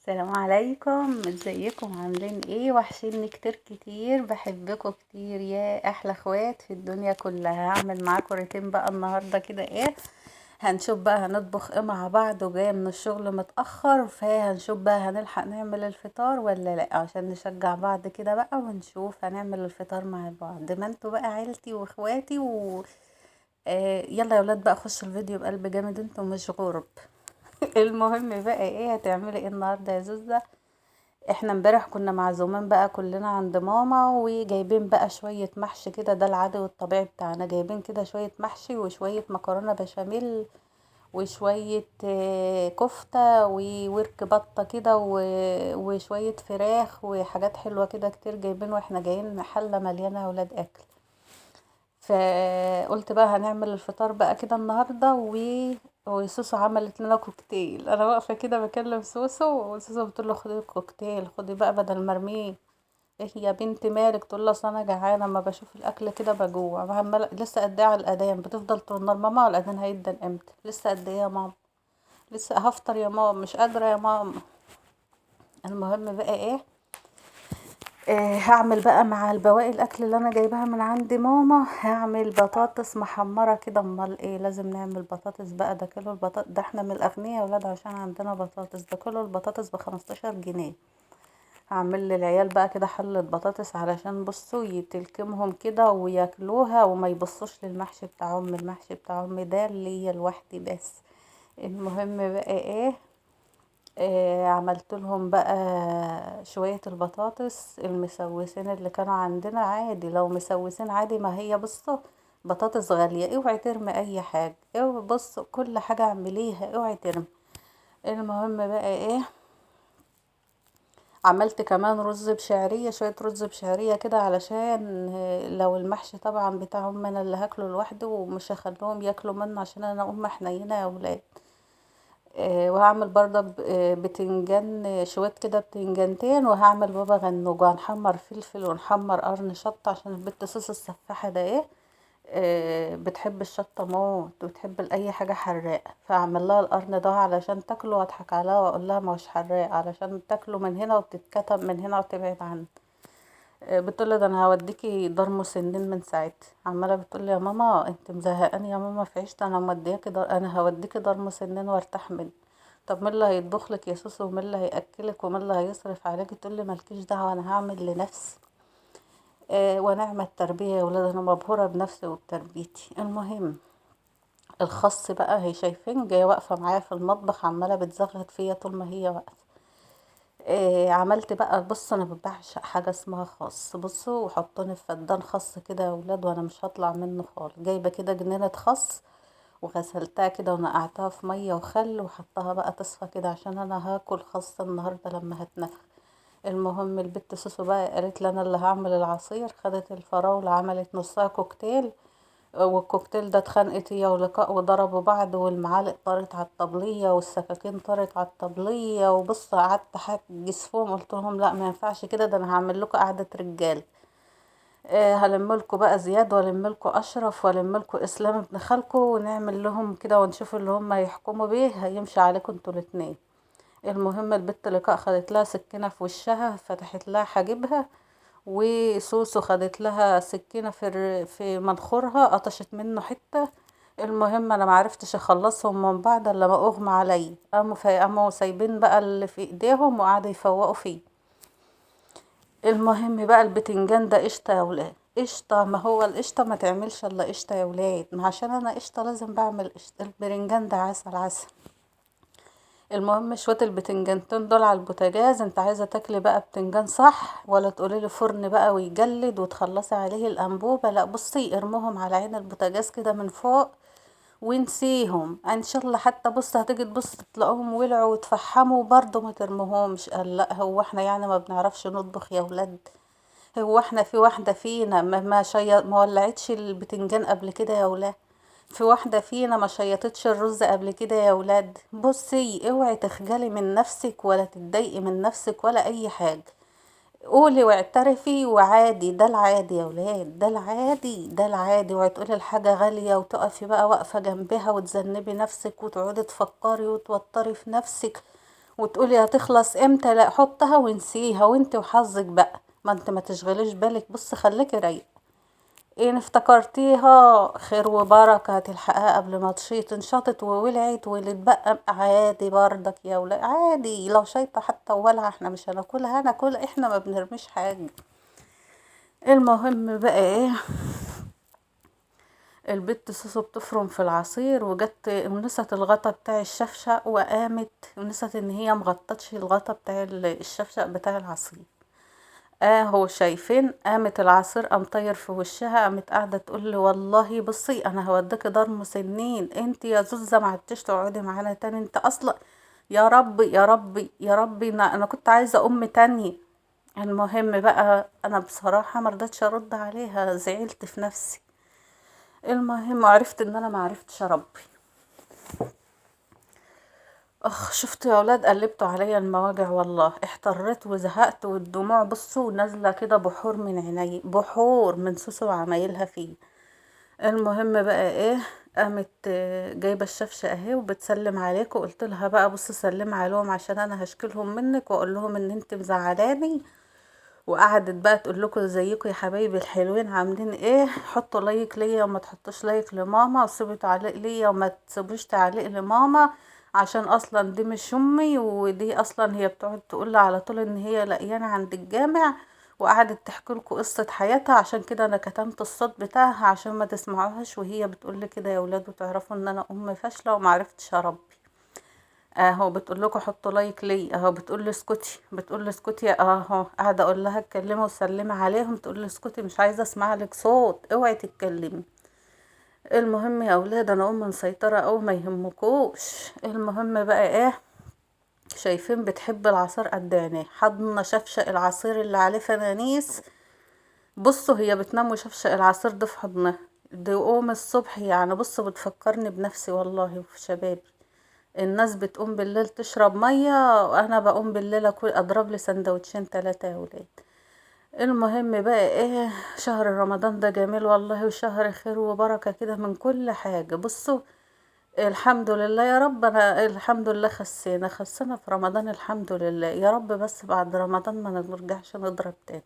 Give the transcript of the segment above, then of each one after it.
السلام عليكم، ازيكم؟ عاملين ايه؟ وحشيني كتير كتير، بحبكم كتير يا احلى اخوات في الدنيا كلها. هعمل معاكم روتين بقى النهارده كده ايه. هنشوف بقى هنطبخ ايه مع بعض، وجايه من الشغل متاخر، فهنشوف بقى هنلحق نعمل الفطار ولا لا، عشان نشجع بعض كده بقى ونشوف هنعمل الفطار مع بعض. ما انتوا بقى عيلتي واخواتي يلا يا ولاد بقى خشوا الفيديو بقلب جامد، انتوا مش غرب. المهم بقى ايه هتعملي ايه النهارده يا زوزة؟ احنا امبارح كنا معزومين بقى كلنا عند ماما، وجايبين بقى شوية محشي كده، ده العادي والطبيعي بتاعنا. جايبين كده شوية محشي وشوية مكرونة بشاميل وشوية كفتة وورك بطة كده وشوية فراخ وحاجات حلوة كده كتير جايبين، واحنا جايين حلة مليانة ولاد اكل. فقلت بقى هنعمل الفطار بقى كده النهارده وسوسو عملت لنا كوكتيل. انا واقفه كده بكلم سوسو، وسوسو بتقول له خدي الكوكتيل، خدي بقى بدل ما ارميه. ايه يا بنتي مالك؟ تقول له اصل انا جعانه، اما بشوف الاكل كده بجوع. لسه قد ايه على الاذان؟ بتفضل تقول النار ماما الاذان هيدن امتى؟ لسه قد ايه يا ماما؟ لسه هفطر يا ماما، مش قادره يا ماما. المهم بقى ايه، هعمل بقى مع البواقي الاكل اللي انا جايباها من عند ماما. هعمل بطاطس محمره كده. امال ايه، لازم نعمل بطاطس بقى. ده كيلو البطاطس ده، احنا من الاغنياء يا ولاد عشان عندنا بطاطس. ده كيلو البطاطس ب15 جنيه. هعمل للعيال بقى كده حلة بطاطس علشان بصوا يتلكمهم كده وياكلوها، وما يبصوش للمحشي بتاع امي. المحشي بتاع امي ده اللي هي لوحدي بس. المهم بقى ايه، عملت لهم بقى شوية البطاطس المسوسين اللي كانوا عندنا. عادي لو مسوسين عادي، ما هي بصوا بطاطس غالية، اوعي ترمي اي حاجة. اوعي بصوا كل حاجة اعمليها اوعي ترمي. المهم بقى ايه، عملت كمان رز بشعرية، شوية رز بشعرية كده علشان لو المحشي طبعا بتاعهم انا اللي هاكله لوحده، ومش هخليهم ياكلوا منه عشان انا ام حنينة يا ولاد. وهعمل برضه بتنجان، شوية كده بتنجانتين، وهعمل بابا غنوج، وهنحمر فلفل ونحمر قرن شطة عشان البت صوص السفاحة ده ايه، بتحب الشطة موت وبتحب اي حاجة حراقة. فاعمل لها القرن ده علشان تاكله، واضحك عليها واقول لها ما هوش حراق، علشان تاكله من هنا وتتكتم من هنا وتبعد عنه. بتقولي ده انا هوديكي دار مسنين من ساعتها. عماله بتقولي يا ماما انت مزهقاني يا ماما في عيشتي، انا مودياكي دار، انا هوديكي دار مسنين وارتاح منه. طب مين اللي هيطبخ لك يا سوسو، ومين اللي هياكلك، ومين اللي هيصرف عليكي؟ تقولي مالكيش دعوه انا هعمل لنفسي. ونعمة التربيه يا ولاد، انا مبهوره بنفسي وبتربيتي. المهم الخاص بقى، هي شايفين جايه واقفه معايا في المطبخ عماله بتزغط فيا طول ما هي واقفه. عملت بقى، بص انا بعشق حاجه اسمها خاص. بصوا وحطوني في فدان خاص كده يا ولاد، وانا مش هطلع منه خالص. جايبه كده جنينه خاص وغسلتها كده ونقعتها في ميه وخل، وحطها بقى تصفى كده عشان انا هاكل خاص النهارده لما هتنفخ. المهم البت سوسو بقى قالت لي انا اللي هعمل العصير. خدت الفراوله عملت نصها كوكتيل، والكوكتيل ده اتخانقت هي ولقاء وضربوا بعض، والمعالق طارت على الطبلية والسكاكين طارت على الطبلية. وبص قعدت احجز فيهم، قلت لهم لا ما ينفعش كده، ده انا هعمل لكم قعدة رجال. هلم لكم بقى زياد، والم لكم اشرف، والم لكم اسلام ابن خالكم، ونعمل لهم كده ونشوف اللي هم يحكموا بيه هيمشي عليكم انتوا الاتنين. المهم البت لقاء خدت لها سكينة في وشها، فتحت لها حاجبها، وسوسو خدت لها سكينة في منخورها، قطشت منه حتة. المهم انا معرفتش اخلصهم من بعض الا ما اغمى علي. قاموا سايبين بقى اللي في ايديهم وقعدوا يفوقوا فيه. المهم بقى البتنجان ده قشطة يا ولاد، قشطة. ما هو القشطة ما تعملش الا قشطة يا ولاد، ما عشان انا قشطة لازم بعمل قشطة. البرنجان ده عسل عسل. المهم شوية البتنجانتين دول على البوتاجاز. انت عايزة تاكلي بقى بتنجان صح، ولا تقولي لي فرن بقى ويجلد وتخلصي عليه الانبوبة؟ لا بصي ارموهم على عين البوتاجاز كده من فوق ونسيهم ان شاء الله. حتى بص هتيجي تبص تلاقوهم ولعوا وتفحموا برضه ما ترموهمش. قال لا هو احنا يعني ما بنعرفش نطبخ يا ولاد؟ هو احنا في واحدة فينا ما ولعتش البتنجان قبل كده يا ولاد؟ في واحدة فينا ما شيطتش الرز قبل كده يا ولاد؟ بصي اوعي تخجلي من نفسك ولا تتضايقي من نفسك ولا اي حاجة. قولي واعترفي وعادي، ده العادي يا ولاد، ده العادي ده العادي. وهتقولي الحاجة غالية وتقفي بقى واقفة جنبها وتذنبي نفسك وتقعدي تفكري وتوتري في نفسك وتقولي هتخلص امتى، لا حطها وانسيها وانت وحظك بقى، ما انت ما تشغليش بالك، بص خليكي رايقه. ان افتكرتيها خير وبركه هتلحقها قبل ما تشيط، انشطت وولعت واللي اتبقى عادي بردك يا ولاد، عادي لو شيطه حتى وولعه احنا مش هناكلها، هناكل احنا ما بنرميش حاجه. المهم بقى ايه، البت سوسو بتفرم في العصير وجت ونست الغطا بتاع الشفشق، وقامت ونست ان هي مغطتش الغطا بتاع الشفشق بتاع العصير. هو شايفين، قامت العصير قام طاير في وشها، قامت قاعده تقول لي والله بصي انا هوديكي دار مسنين، انت يا زوزه ما عدتش تقعدي معانا تاني، انت اصلا يا ربي يا ربي يا ربي، انا كنت عايزه ام تانية. المهم بقى انا بصراحه مرضتش ارد عليها، زعلت في نفسي. المهم عرفت ان انا ما عرفتش اربي. شفتوا يا اولاد، قلبتوا عليا المواجع والله، احتريت وزهقت والدموع بصوا نازله كده بحور من عيني، بحور من سوسو وعمايلها فيه. المهم بقى ايه، قامت جايبه الشفشه اهي وبتسلم عليك، وقلت لها بقى بص سلم عليهم عشان انا هشكلهم منك واقول لهم ان انت مزعلاني. وقعدت بقى تقول لكم ازيكم يا حبايبي الحلوين عاملين ايه، حطوا لايك ليا وما تحطوش لايك لماما، وسيبوا تعليق ليا وما تسيبوش تعليق لماما، عشان اصلا دي مش امي، ودي اصلا هي بتقعد تقول على طول ان هي لقيانه عند الجامع، وقعدت تحكي لكم قصه حياتها، عشان كده انا كتمت الصوت بتاعها عشان ما تسمعوهاش وهي بتقول لي كده يا ولاد، وتعرفوا ان انا ام فاشله وما عرفتش اربي. اهو بتقول لكم حطوا لايك لي، اهو بتقول لي اسكتي، بتقول لي اسكتي، اهو قاعده اقول لها اتكلمي وسلمي عليهم، تقول لي اسكتي مش عايزه اسمع لك صوت، اوعي تتكلمي. المهم يا اولاد انا ام مسيطره او ما يهمكوش. المهم بقى ايه، شايفين بتحب العصير قد عينيه، حضن شفشق العصير اللي عليه فنانيس. بصوا هي بتنام وشفشق العصير ده في حضنها، دي قوم الصبح يعني، بصوا بتفكرني بنفسي والله وفي شبابي. الناس بتقوم بالليل تشرب مية، وانا بقوم بالليل اضرب لي سندوتشين 3 يا ولاد. المهم بقى ايه، شهر رمضان ده جميل والله، وشهر خير وبركة كده من كل حاجة. بصوا الحمد لله يا رب، انا الحمد لله خسينا في رمضان الحمد لله يا رب، بس بعد رمضان ما نرجعش نضرب تاني.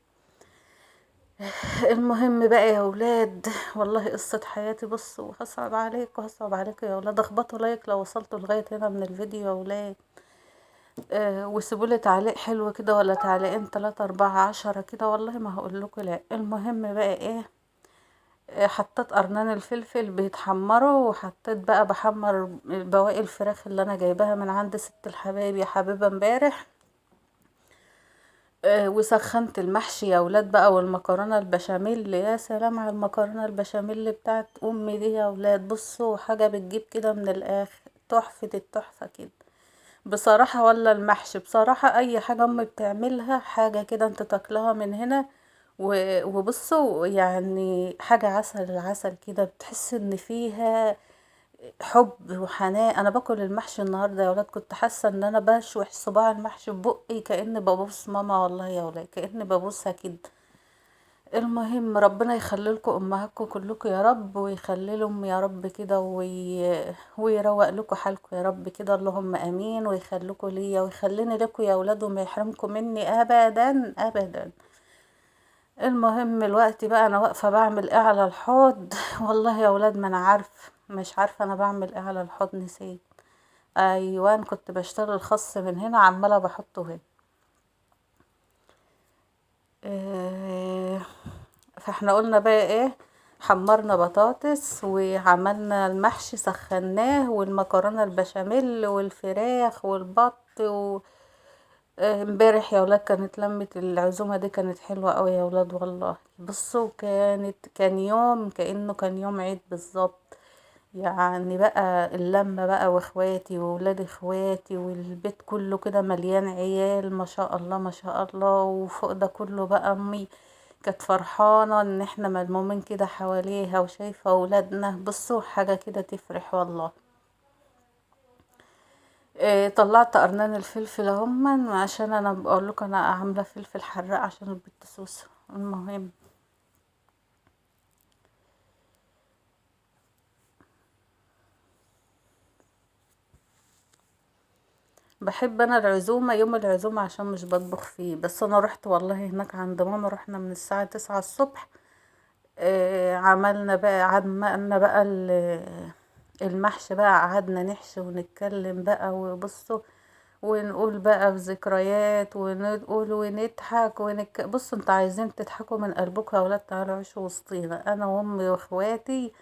المهم بقى يا ولاد، والله قصة حياتي، بصوا هصعب عليكم هصعب عليكم يا ولاد، اخبطوا لايك لو وصلتوا لغاية هنا من الفيديو يا ولاد. وسيبولي تعليق حلو كده، ولا تعليقين 3 4 10 كده، والله ما هقول لكم لا. المهم بقى ايه، حطيت قرنان الفلفل بيتحمروا، وحطيت بقى بحمر بواقي الفراخ اللي انا جايباها من عند ست الحبايب يا حبيبه امبارح. وسخنت المحشي يا ولاد بقى، والمكرونه البشاميل، يا سلام على المكرونه البشاميل بتاعت امي دي يا ولاد، بصوا حاجه بتجيب كده من الاخر، تحفه التحفه كده بصراحة. ولا المحشي بصراحة، اي حاجة امي بتعملها حاجة كده انت تاكلها من هنا وبصوا يعني حاجة عسل العسل كده، بتحس ان فيها حب وحنان. انا باكل المحشي النهاردة يا ولاد، كنت حاسة ان انا بشوح صباع المحشي ببقي كأني ببوس ماما، والله يا ولاد كأني ببوسها كده. المهم ربنا يخلي لكم امهاتكم كلكم يا رب، ويخلي لهم يا رب كده ويروق لكم حالكم يا رب كده، اللهم امين، ويخليكم ليا ويخليني لكم يا اولاد، وما يحرمكم مني ابدا ابدا. المهم الوقت بقى انا واقفه بعمل ايه على الحوض والله يا اولاد ما انا عارف، مش عارفه انا بعمل ايه على الحوض، نسيت. ايوان كنت بشتري الخس من هنا عماله بحطه هنا. إيه، فاحنا قلنا بقى ايه، حمرنا بطاطس وعملنا المحشي سخناه، والمكرونه البشاميل والفراخ والبط امبارح يا ولاد كانت لمة العزومة دي كانت حلوة قوي يا ولاد والله. بصوا كان يوم كأنه كان يوم عيد بالظبط، يعني بقى اللمة بقى، واخواتي وولاد اخواتي والبيت كله كده مليان عيال ما شاء الله ما شاء الله، وفوق ده كله بقى امي كانت فرحانة ان احنا ملمومين كده حواليها وشايفة اولادنا، بصوا حاجة كده تفرح والله. طلعت قرنان الفلفل اهما، عشان انا بقول لكم انا عاملة فلفل حراق عشان البت سوسة. المهم بحب انا العزومة، يوم العزومة عشان مش بطبخ فيه. بس انا رحت والله هناك عند ماما، رحنا من الساعة 9 الصبح. عملنا بقى المحشي بقى، قعدنا نحشي ونتكلم بقى وبصوا، ونقول بقى في ذكريات، ونقول ونضحك بصوا انتوا عايزين تضحكوا من قلبكم يا ولاد، تعالوا عيشوا وسطينا انا وامي واخواتي.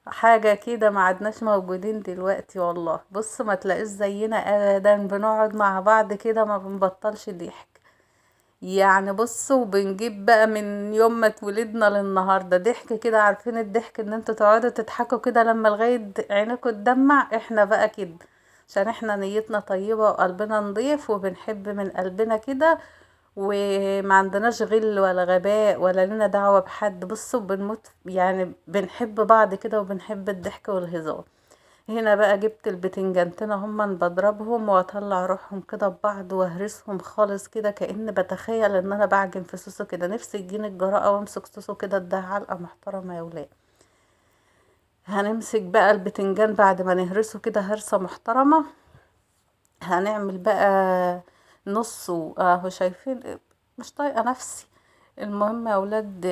حاجة كده ما عدناش موجودين دلوقتي والله. بص ما تلاقيش زينا ابدا، بنقعد مع بعض كده ما بنبطلش ضحك. يعني بصوا بنجيب بقى من يوم ما اتولدنا للنهارده ضحك كده. عارفين الضحك ان انتوا تقعدوا تضحكوا كده لما لغاية عينكوا تدمع؟ احنا بقى كده عشان احنا نيتنا طيبة وقلبنا نضيف وبنحب من قلبنا كده، وما عندناش غل ولا غباء ولا لنا دعوة بحد. بصوا بنموت يعني، بنحب بعض كده وبنحب الضحك والهزار. هنا بقى جبت البتنجانتين هما بضربهم واطلع روحهم كده ببعض واهرسهم خالص كده، كأن بتخيل ان انا بعجن في صوصه كده. نفسي تجيني الجراءة وامسك صوصه كده اديها علقة محترمة يا ولاد. هنمسك بقى البتنجان بعد ما نهرسه كده هرسة محترمة. هنعمل بقى نصه اهو شايفين، مش طايقة نفسي. المهم يا ولاد،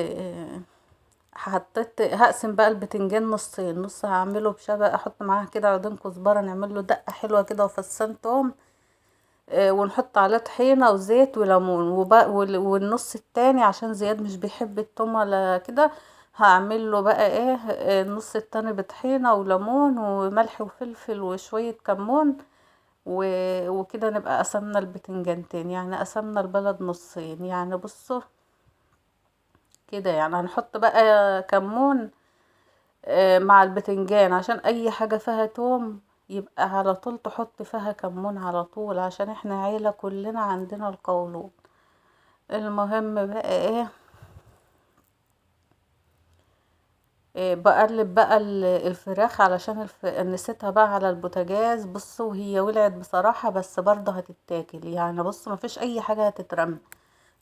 هقسم بقى البتنجان نصين. نص هعمله بشبق، احط معاها كده عودين كزبره نعمل له دقه حلوه كده وفصين توم، ونحط عليه طحينه وزيت وليمون. والنص التاني عشان زياد مش بيحب التوم ولا كده، هعمل له بقى ايه، النص التاني بطحينه وليمون وملح وفلفل وشويه كمون. وكده نبقى قسمنا البتنجانتين، يعني قسمنا البلد نصين. يعني بصوا كده، يعني هنحط بقى كمون مع البتنجان عشان اي حاجة فيها توم يبقى على طول تحط فيها كمون على طول، عشان احنا عيلة كلنا عندنا القولون. المهم بقى ايه، بقلب بقى الفراخ علشان نسيتها بقى على البوتاجاز. بصوا وهي ولعت بصراحة، بس برضه هتتاكل. يعني بص مفيش اي حاجة هتترمى،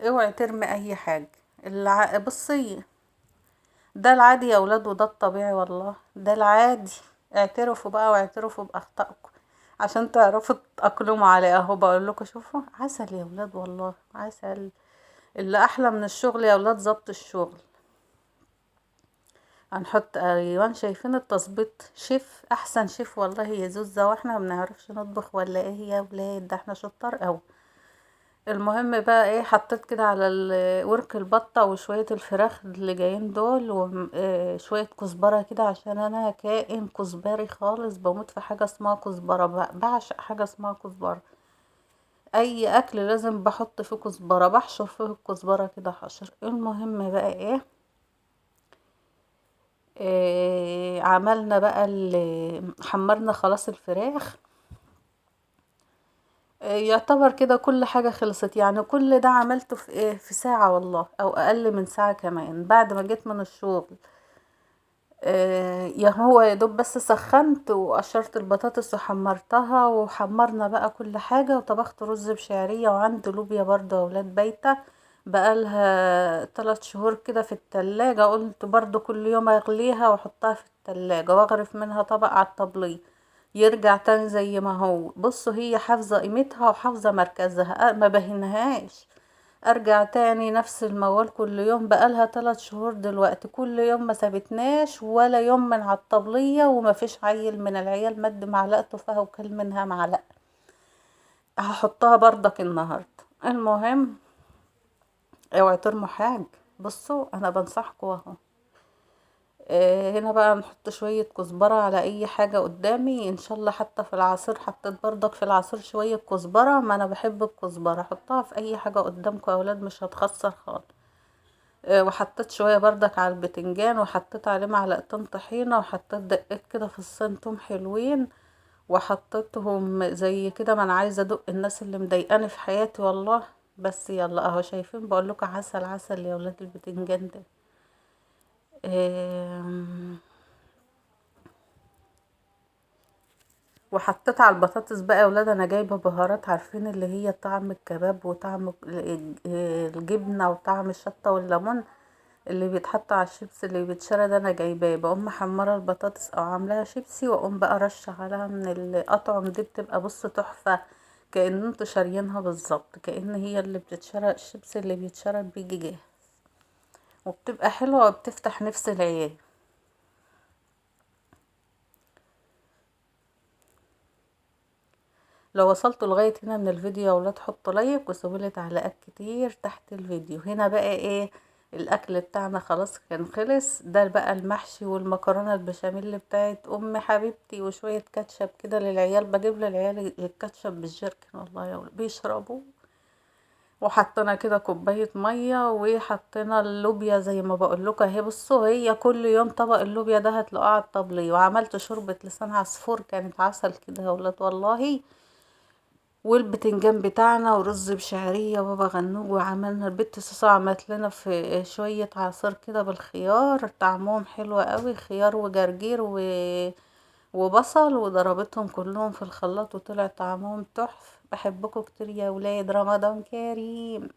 اوعي ترمي اي حاجة. بصي ده العادي يا ولاد، وده الطبيعي والله، ده العادي. اعترفوا بقى واعترفوا بأخطائكم عشان تعرفوا تأقلموا عليه. اهو بقول لكم شوفوا عسل يا ولاد، والله عسل. اللي احلى من الشغل يا ولاد ظبط الشغل. هنحط ايوان، شايفين التظبيط؟ شيف احسن شيف والله يا زوزة، واحنا ما بنعرفش نطبخ ولا ايه يا ولاد؟ ده احنا شطار قوي. المهم بقى ايه، حطيت كده على ورك البطة وشوية الفراخ اللي جايين دول وشوية كزبرة كده، عشان انا كائن كزبري خالص، بموت في حاجة اسمها كزبرة، بعشق حاجة اسمها كزبرة. اي اكل لازم بحط فيه كزبرة، بحشر فيه الكزبرة كده حشر. المهم بقى ايه، عملنا بقى حمرنا خلاص الفراخ. يعتبر كده كل حاجة خلصت. يعني كل ده عملته في ايه، في ساعة والله، او اقل من ساعة كمان بعد ما جيت من الشغل. يا هو يا دوب بس سخنت وقشرت البطاطس وحمرتها، وحمرنا بقى كل حاجة، وطبخت رز بشعرية، وعندي لوبيا برضه يا ولاد بايتة بقالها 3 شهور كده في التلاجة. قلت برضه كل يوم اغليها واحطها في التلاجة واغرف منها طبق على الطبلية يرجع تاني زي ما هو. بصوا هي حافظة قيمتها وحافظة مركزها، ما بهنهاش. ارجع تاني نفس الموال كل يوم، بقالها 3 شهور دلوقتي كل يوم ما سابتناش ولا يوم من على الطبلية، وما فيش عيل من العيال مد معلقته فيها وكل منها معلقة. هحطها برضك النهاردة. المهم اوعي ترموا حاجة. بصوا انا بنصحكوا اهو. هنا بقى نحط شوية كزبرة على اي حاجة قدامي ان شاء الله. حتى في العصير حطيت برضك في العصير شوية كزبرة، ما انا بحب الكزبرة. حطها في اي حاجة قدامكم يا اولاد، مش هتخسر خالص. وحطيت شوية بردك على البتنجان، وحطيت عليه معلقتين طحينة، وحطيت دقيت كده في الصنتهم حلوين، وحطيتهم زي كده. ما انا عايزة ادق الناس اللي مضايقاني في حياتي والله. بس يلا اهو شايفين، بقول لكم عسل عسل يا ولاد البتنجان ده. آم، وحطيت على البطاطس بقى يا ولاد، انا جايبه بهارات، عارفين اللي هي طعم الكباب وطعم الجبنه وطعم الشطه والليمون اللي بيتحط على الشيبس اللي بيتشرى ده، انا جايباه. بقوم محمره البطاطس او عاملاها شيبسي، واقوم بقى رشه عليها من الاطعم دي، بتبقى بص تحفه. كأن انتوا شاريينها بالظبط، كأن هي اللي بتتشرى، الشيبس اللي بيتشرى بيجي جاهز، وبتبقى حلوة وبتفتح نفس العيال. لو وصلتوا لغاية هنا من الفيديو يا ولاد حطوا لايك وسيبولي تعليقات كتير تحت الفيديو. هنا بقى ايه، الاكل بتاعنا خلاص كان خلص. ده بقى المحشي والمكرونة البشاميل بتاعت ام حبيبتي، وشوية كاتشب كده للعيال، بجيب للعيال الكاتشب بالجركن والله يا ولاد بيشربوه. وحطينا كده كوباية مية، وحطينا اللوبيا زي ما بقول لكم اهي. بصوا هي كل يوم طبق اللوبيا ده هتلاقوه على الطبلية. وعملت شوربة لسان عصفور كانت عسل كده يا ولاد والله. والبتنجان بتاعنا ورز بشعرية وبابا غنوج. وعملنا البت صوصة عملت لنا في شوية عصير كده بالخيار، طعمهم حلو قوي، خيار وجرجير وبصل، وضربتهم كلهم في الخلاط وطلع طعمهم تحف. بحبكم كتير يا ولاد، رمضان كريم.